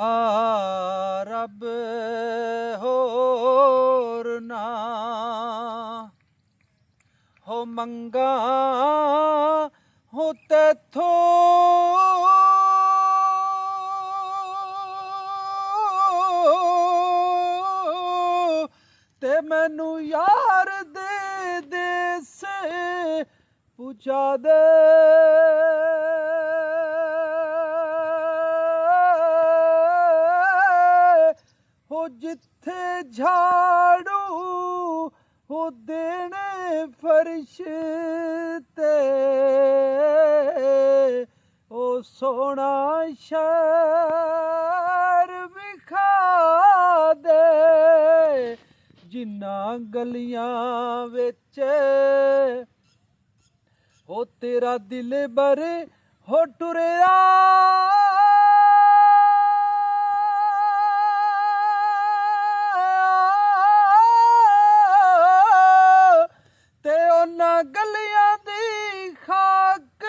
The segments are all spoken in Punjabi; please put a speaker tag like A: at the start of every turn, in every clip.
A: ਆ ਰੱਬ ਹੋਰ ਨਾ ਹੋ ਮੰਗਾ ਹੋ ਤੈਥੋਂ ਤੇ ਮੈਨੂੰ ਯਾਰ ਦੇ ਦੇਸ ਪੁੱਛਾ ਦੇ ਹੋ ਜਿੱਥੇ ਝਾੜੂ ਹੋ ਦੇਣੇ ਫਰਸ਼ ਤੇ ਉਹ ਸੋਹਣਾ ਸ਼ਹਿਰ ਵਿਖਾ ਦੇ ਜਿਨ੍ਹਾਂ ਗਲੀਆਂ ਵਿੱਚ ਹੋ ਤੇਰਾ ਦਿਲ ਬਰ ਹੋ ਟੁਰਿਆ ਤੇ ਉਹਨਾਂ ਗਲੀਆਂ ਦੀ ਖਾਕ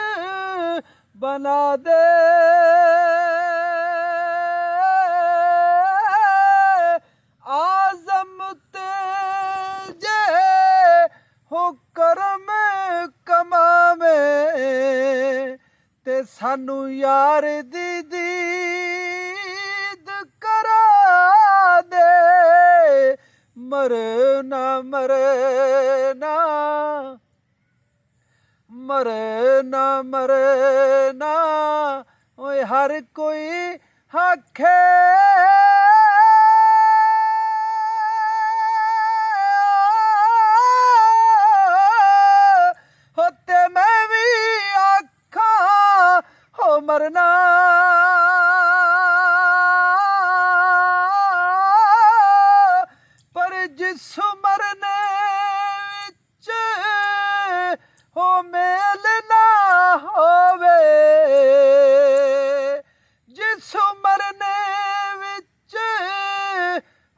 A: ਬਣਾ ਦੇ ਆਜ਼ਮ ਤੇ ਜੇ ਹੋ ਕਰਮ ਕਮਾਵੇ ਤੇ ਸਾਨੂੰ ਯਾਰ ਦੀ ਦੀਦ ਕਰਾ ਦੇ ਮਰਨਾ ਮਰਨਾ ਮਰਨਾ ਮਰਨਾ ਓਏ ਹਰ ਕੋਈ ਆਖੇ ਹੋ ਤੇ ਮੈਂ ਵੀ ਆਖਾਂ ਹੋ ਮਰਨਾ ਪਰ ਜਿਸ ਮਰਨੇ ਵਿੱਚ ਹੋ ਮੇਲ ਨਾ ਹੋਵੇ ਜਿਸ ਮਰਨੇ ਵਿੱਚ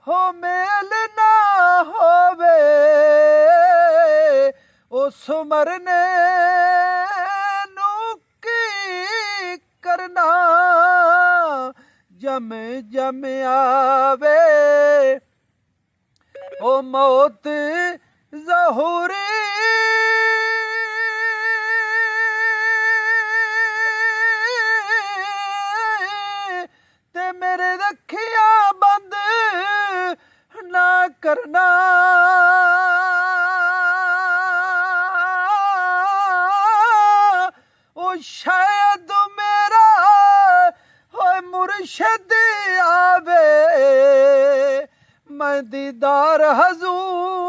A: ਹੋ ਮੇਲ ਨਾ ਹੋਵੇ ਉਸ ਮਰਨੇ ਨੂੰ ਕੀ ਕਰਨਾ ਜਮ ਜਮ ਆਵੇ ਉਹ ਮੌਤ ਜ਼ਹੂਰੀ ਤੇ ਮੇਰੇ ਰੱਖਿਆ ਬੰਦ ਨਾ ਕਰਨਾ ਉਹ ਸ਼ਾਇਦ ਮੇਰਾ ਹੋਏ ਮੁਰਸ਼ਦ ਆਵੇ ਮੈਂ ਦੀਦਾਰ ਹਜ਼ੂਰ